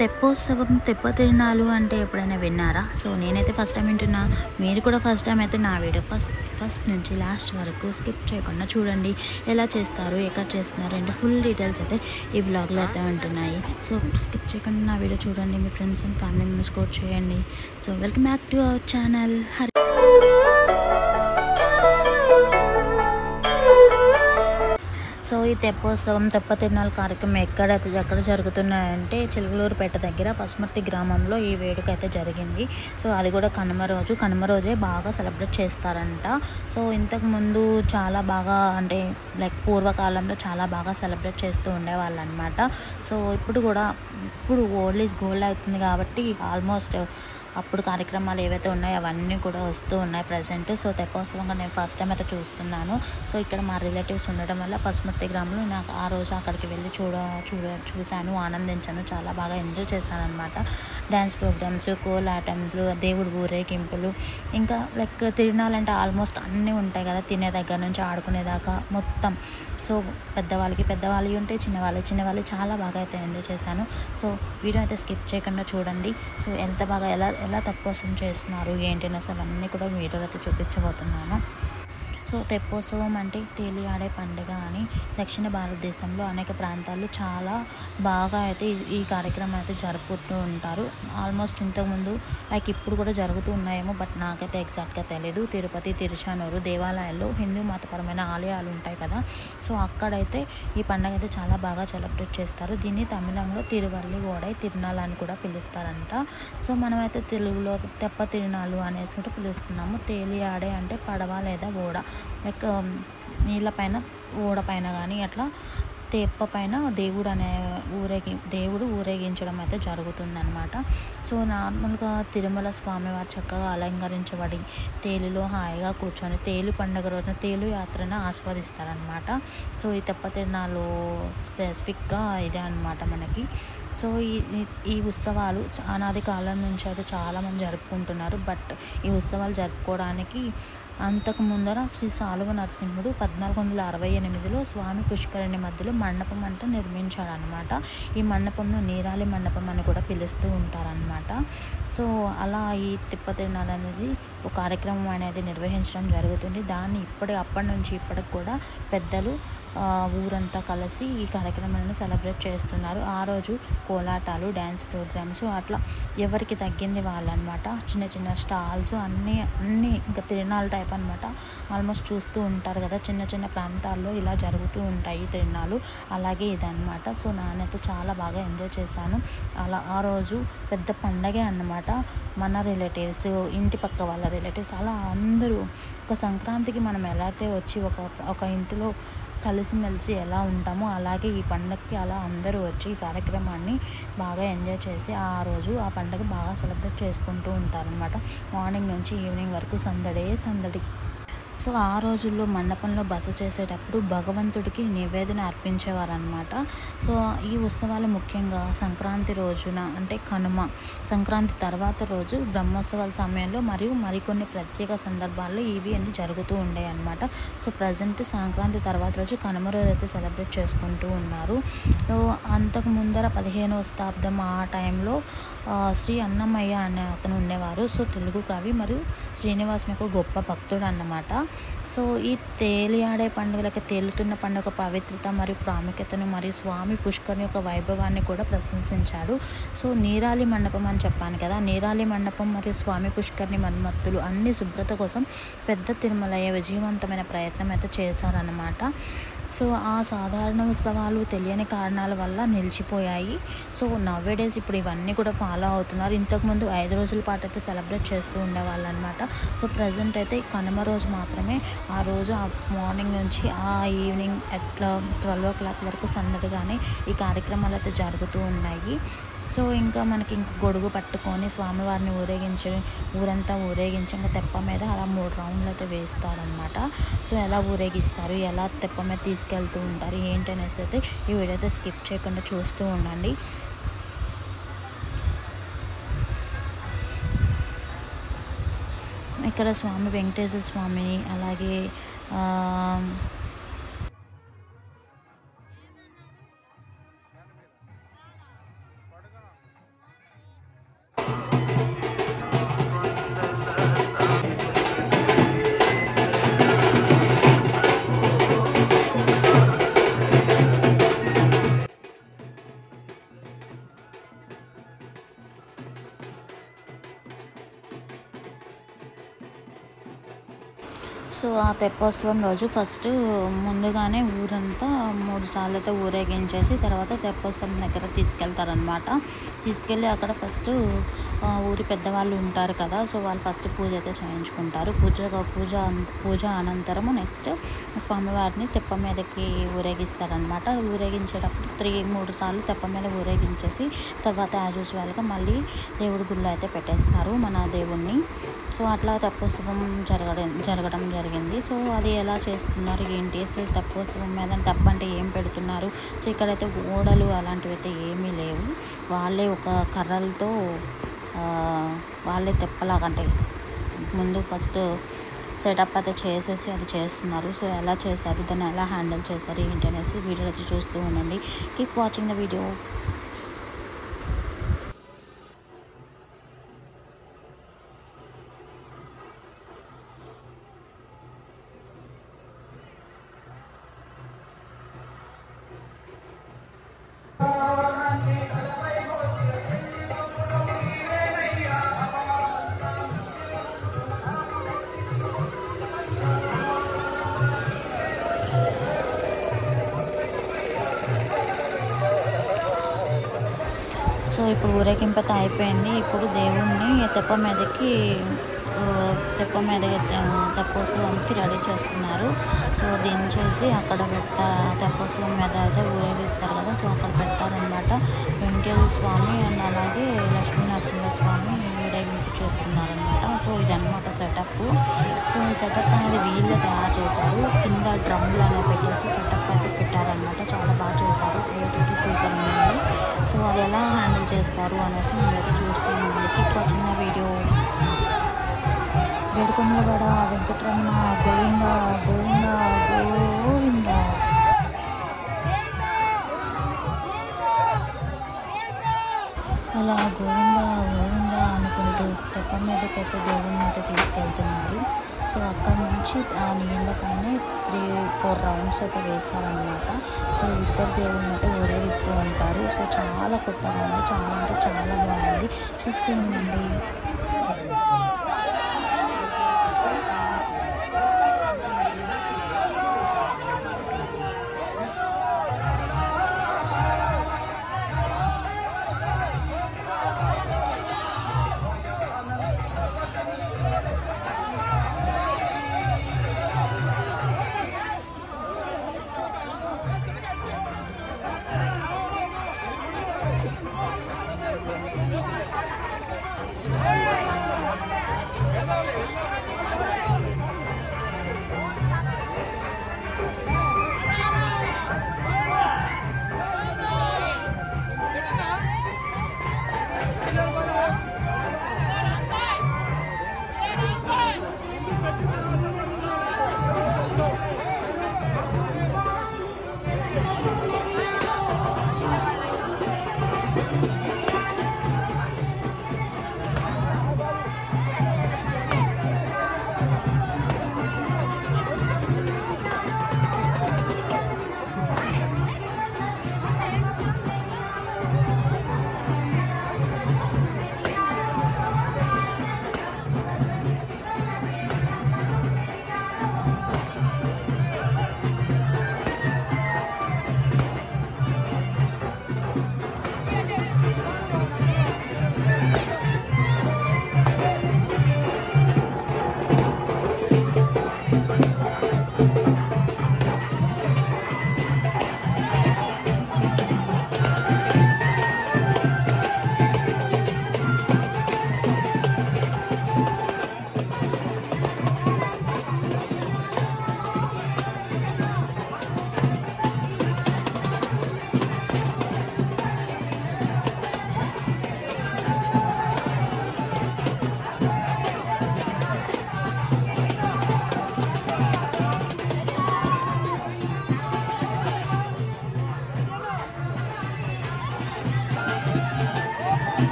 తెప్పోత్సవం, తెప్పతిరునాళ్ళు అంటే ఎప్పుడైనా విన్నారా? సో నేనైతే ఫస్ట్ టైం వింటున్నా. మీరు కూడా ఫస్ట్ టైం అయితే నా వీడియో ఫస్ట్ నుంచి లాస్ట్ వరకు స్కిప్ చేయకుండా చూడండి. ఎలా చేస్తారు, ఎక్కడ చేస్తున్నారు అంటే ఫుల్ డీటెయిల్స్ అయితే ఈ వ్లాగ్లో అయితే ఉంటున్నాయి. సో స్కిప్ చేయకుండా నా వీడియో చూడండి. మీ ఫ్రెండ్స్ అండ్ ఫ్యామిలీ మెంబర్స్ కూడా చేయండి. So welcome back to our channel. So ఈ తెప్పోత్సవం, తెప్పతిరునాళ్ళ కార్యక్రమం ఎక్కడ జరుగుతున్నాయంటే చిలుకలూరుపేట దగ్గర పసుమర్తి గ్రామంలో ఈ వేడుక అయితే జరిగింది. సో అది కూడా కనుమ రోజే బాగా సెలబ్రేట్ చేస్తారంట. సో ఇంతకుముందు చాలా బాగా అంటే లైక్ పూర్వకాలంలో చాలా బాగా సెలబ్రేట్ చేస్తూ ఉండేవాళ్ళు అనమాట. సో ఇప్పుడు ఓల్డ్ ఈజ్ గోల్డ్ అవుతుంది కాబట్టి ఆల్మోస్ట్ అప్పుడు కార్యక్రమాలు ఏవైతే ఉన్నాయో అవన్నీ కూడా వస్తూ ఉన్నాయి ప్రజెంట్. సో తెప్పోత్సవంగా నేను ఫస్ట్ టైం అయితే చూస్తున్నాను. సో ఇక్కడ మా రిలేటివ్స్ ఉండడం వల్ల పసుమర్తి గ్రామంలో నాకు ఆ రోజు అక్కడికి వెళ్ళి చూశాను, ఆనందించాను, చాలా బాగా ఎంజాయ్ చేశాను అనమాట. డ్యాన్స్ ప్రోగ్రామ్స్, కోలాటంలు, దేవుడు ఊరేగింపులు, ఇంకా లైక్ తిరునాళ్ళంటే ఆల్మోస్ట్ అన్నీ ఉంటాయి కదా, తినే దగ్గర నుంచి ఆడుకునేదాకా మొత్తం. సో పెద్దవాళ్ళు ఉంటాయి, చిన్నవాళ్ళు చాలా బాగా అయితే ఎంజాయ్ చేశాను. సో వీడియో అయితే స్కిప్ చేయకుండా చూడండి. సో ఎంత బాగా ఎలా తెప్పోత్సవం చేస్తున్నారు ఏంటి అసలు అన్నీ కూడా వీడియోలో అయితే చూపించబోతున్నాను. సో తెప్పోత్సవం అంటే తేలియాడే పండుగ అని దక్షిణ భారతదేశంలో అనేక ప్రాంతాల్లో చాలా బాగా అయితే ఈ కార్యక్రమం అయితే జరుపుతూ ఉంటారు. ఆల్మోస్ట్ ఇంతకుముందు లైక్ ఇప్పుడు కూడా జరుగుతూ ఉన్నాయేమో, బట్ నాకైతే ఎగ్జాక్ట్గా తెలియదు. తిరుపతి, తిరుచానూరు దేవాలయాల్లో హిందూ మతపరమైన ఆలయాలు ఉంటాయి కదా, సో అక్కడైతే ఈ పండుగ అయితే చాలా బాగా సెలబ్రేట్ చేస్తారు. దీన్ని తమిళంలో తిరువల్లి ఓడై తిరునాళ్ళు అని కూడా పిలుస్తారంట. సో మనమైతే తెలుగులో తెప్ప తిరునాళ్ళు అనేసి కూడా పిలుస్తున్నాము. తేలియాడే అంటే పడవ లేదా ఓడ, లైక్ నీళ్ళ పైన, ఓడ పైన కానీ అట్లా తెప్ప పైన దేవుడు ఊరేగించడం అయితే జరుగుతుందన్నమాట. సో నార్మల్గా తిరుమల స్వామివారు చక్కగా అలంకరించబడి తేలులో హాయిగా కూర్చొని తేలు పండుగ రోజున తేలు యాత్రను ఆస్వాదిస్తారనమాట. సో ఈ తెప్ప తిరునాళ్ళు స్పెసిఫిక్గా ఇదే అనమాట మనకి. సో ఈ ఉత్సవాలు అనాది కాలం నుంచి అయితే చాలామంది జరుపుకుంటున్నారు. బట్ ఈ ఉత్సవాలు జరుపుకోవడానికి అంతకు ముందర శ్రీ సాలువ నరసింహుడు 1468లో స్వామి పుష్కరిణి మధ్యలో మండపం అంటే నిర్మించాడనమాట. ఈ మండపంలో నీరాలి మండపం అని కూడా పిలుస్తూ ఉంటారనమాట. సో అలా ఈ తిరునాళ్ళు అనేది ఒక కార్యక్రమం అనేది నిర్వహించడం జరుగుతుంది. దాన్ని అప్పటి నుంచి ఇప్పటికి కూడా పెద్దలు ఊరంతా కలిసి ఈ కార్యక్రమాలను సెలబ్రేట్ చేస్తున్నారు. ఆ రోజు కోలాటాలు, డ్యాన్స్ ప్రోగ్రామ్స్ అట్లా ఎవరికి తగ్గింది వాళ్ళనమాట. చిన్న స్టాల్స్ అన్నీ ఇంకా తిరునాళ్ళ టైప్ అనమాట. ఆల్మోస్ట్ చూస్తూ ఉంటారు కదా, చిన్న ప్రాంతాల్లో ఇలా జరుగుతూ ఉంటాయి తిరునాళ్ళు. అలాగే ఇదనమాట. సో నానైతే చాలా బాగా ఎంజాయ్ చేశాను. అలా ఆ రోజు పెద్ద పండగే అన్నమాట. మన రిలేటివ్స్, ఇంటి పక్క వాళ్ళ రిలేటివ్స్ అలా అందరూ ఒక సంక్రాంతికి మనం ఎలా అయితే వచ్చి ఒక ఇంటిలో కలిసిమెలిసి ఎలా ఉంటామో అలాగే ఈ పండగకి అలా అందరూ వచ్చి ఈ కార్యక్రమాన్ని బాగా ఎంజాయ్ చేసి ఆ రోజు ఆ పండుగ బాగా సెలబ్రేట్ చేసుకుంటూ ఉంటారనమాట. మార్నింగ్ నుంచి ఈవినింగ్ వరకు సందడి. సో ఆ రోజుల్లో మండపంలో బస చేసేటప్పుడు భగవంతుడికి నివేదన అర్పించేవారనమాట. సో ఈ ఉత్సవాలు ముఖ్యంగా సంక్రాంతి రోజున అంటే కనుమ, సంక్రాంతి తర్వాత రోజు బ్రహ్మోత్సవాల సమయంలో మరియు మరికొన్ని ప్రత్యేక సందర్భాల్లో ఇవి అన్నీ జరుగుతూ ఉండేవి అనమాట. సో ప్రజెంట్ సంక్రాంతి తర్వాత రోజు కనుమ రోజు అయితే సెలబ్రేట్ చేసుకుంటూ ఉన్నారు. సో అంతకు ముందర 15వ శతాబ్దం ఆ టైంలో శ్రీ అన్నమయ్య అనే అతను ఉండేవారు. సో తెలుగు కవి మరియు శ్రీనివాసుని యొక్క గొప్ప భక్తుడు అన్నమాట. సో ఈ తేలియాడే పండుగలకి తేలుతున్న పండుగ పవిత్రత మరియు ప్రాముఖ్యతను మరియు స్వామి పుష్కరుని యొక్క వైభవాన్ని కూడా ప్రశంసించాడు. సో నీరాలి మండపం అని చెప్పాను కదా, నీరాలి మండపం మరియు స్వామి పుష్కరిని మన్మత్తులు అన్ని శుభ్రత కోసం పెద్ద తిరుమలయ్య విజయవంతమైన ప్రయత్నం అయితే చేశారన్నమాట. సో ఆ సాధారణ ఉత్సవాలు తెలియని కారణాల వల్ల నిలిచిపోయాయి. సో నవ్వేడేస్ ఇప్పుడు ఇవన్నీ కూడా ఫాలో అవుతున్నారు. ఇంతకుముందు 5 రోజుల పాటు అయితే సెలబ్రేట్ చేస్తూ ఉండేవాళ్ళు అనమాట. సో ప్రజెంట్ అయితే కనుమ రోజు మాత్రమే, ఆ రోజు ఆ మార్నింగ్ నుంచి ఆ ఈవినింగ్ అట్లా 12 o'clock వరకు సందడిగానే ఈ కార్యక్రమాలు అయితే జరుగుతూ ఉన్నాయి. సో ఇంకా మనకి గొడుగు పట్టుకొని స్వామివారిని ఊరంతా ఊరేగించి ఇంకా తెప్ప మీద అలా 3 రౌండ్లు అయితే వేస్తారనమాట. సో ఎలా ఊరేగిస్తారు, ఎలా తెప్ప మీద తీసుకెళ్తూ ఉంటారు ఏంటి అనేసి అయితే ఈ వీడియో అయితే స్కిప్ చేయకుండా చూస్తూ ఉండండి. ఇక్కడ స్వామి వెంకటేశ్వర స్వామిని అలాగే సో ఆ తెప్పోత్సవం రోజు ఫస్ట్ ముందుగానే ఊరంతా 3 సార్లు అయితే ఊరేగించేసి తర్వాత తెప్పోత్సవం దగ్గర తీసుకెళ్తారనమాట. తీసుకెళ్ళి అక్కడ ఫస్ట్ ఊరి పెద్దవాళ్ళు ఉంటారు కదా, సో వాళ్ళు ఫస్ట్ పూజ అయితే చేయించుకుంటారు. పూజ అనంతరము నెక్స్ట్ స్వామివారిని తెప్ప మీదకి ఊరేగిస్తారనమాట. ఊరేగించేటప్పుడు 3 సార్లు తెప్ప మీద ఊరేగించేసి తర్వాత యాజ్ యూజువల్గా మళ్ళీ దేవుడి గుడిలో అయితే పెట్టేస్తారు మన దేవుణ్ణి. సో అట్లా తెప్పోత్సవం జరగడం జరిగింది. సో అది ఎలా చేస్తున్నారు ఏంటి, అసలు తెప్పోత్సవం మీద తెప్ప అంటే ఏం పెడుతున్నారు. సో ఇక్కడైతే ఓడలు అలాంటివి అయితే ఏమీ లేవు. వాళ్ళే ఒక కర్రలతో వాళ్ళే తెప్పలాగా అంటే ముందు ఫస్ట్ సెటప్ అయితే చేసేసి అది చేస్తున్నారు. సో ఎలా చేశారు, దాన్ని ఎలా హ్యాండిల్ చేశారు ఏంటి అనేసి వీడియో అయితే చూస్తూ ఉండండి. Keep watching the video. So ఇప్పుడు ఊరేగింపు అయితే అయిపోయింది. ఇప్పుడు దేవుణ్ణి తెప్పోత్సవానికి రెడీ చేస్తున్నారు. సో దించేసి అక్కడ తెప్పోత్సవం మీద అయితే ఊరేగిస్తారు కదా, సో అక్కడ పెడతారనమాట. వెంకటేశ్వర స్వామి అండ్ అలాగే లక్ష్మీ నరసింహస్వామి ఊరేగింపు చేస్తున్నారనమాట. సో ఇదన్నమాట సెటప్. సో ఈ సెటప్ అనేది వీళ్ళే తయారు చేశారు. కింద డ్రమ్లు అనేవి పెట్టేసి సెటప్ అయితే పెట్టారనమాట. చాలా బాగా చేశారు, క్రియేటివిటీ సూపర్ ఉంది. సో అది ఎలా హ్యాండిల్ చేస్తారు అనేసి మీరైతే చూస్తూ ఉండండి. Keep watching the video. వేడుకొండలవాడ వెంకటరమణ గోవింద గోవింద గోవింద. అలా గోవింద గోవింద అనుకుంటూ తెప్ప మీదకైతే దేవుడిని అయితే తీసుకెళ్తున్నారు. సో అక్కడ నుంచి ఆ నీళ్ళ పైన 3-4 రౌండ్స్ అయితే వేస్తారనమాట. సో ఇద్దరు దేవుళ్ళని అయితే ఊరేగిస్తూ ఉంటారు. సో చాలా కొత్తగా ఉంది, చాలా అంటే చాలా బాగుంది, చూస్తూ ఉండండి.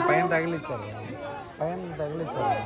పైన తగిలిచ్చారు, పైన తగిలిచ్చారు.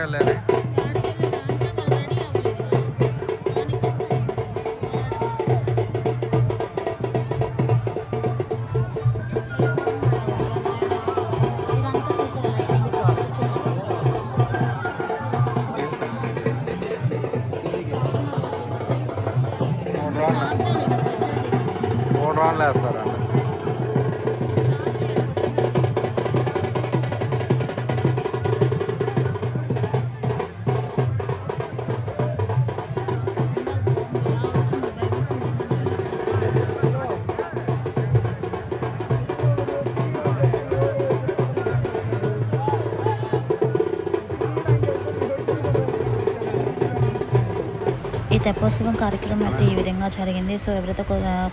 వెళ్ళాలి. మూడు రౌండ్లు వేస్తారండి. ఈ తెప్పోత్సవం కార్యక్రమం అయితే ఈ విధంగా జరిగింది. సో ఎవరైతే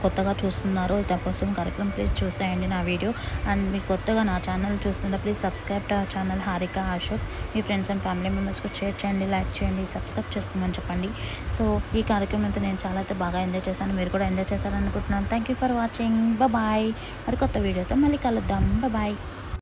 కొత్తగా చూస్తున్నారో ఈ తెప్పోత్సవం కార్యక్రమం ప్లీజ్ చూసేయండి నా వీడియో. అండ్ మీరు కొత్తగా నా ఛానల్ చూస్తుంటే please subscribe to channel Harika Ashok. Me friends and family మెంబర్స్కి షేర్ చేయండి, లైక్ చేయండి, సబ్స్క్రైబ్ చేసుకోమని చెప్పండి. సో ఈ కార్యక్రమం అయితే నేను చాలా అయితే బాగా ఎంజాయ్ చేశాను. మీరు కూడా ఎంజాయ్ చేశారనుకుంటున్నాను. Thank you for watching. Bye. మరి కొత్త వీడియోతో మళ్ళీ కలుద్దాం. బాయ్.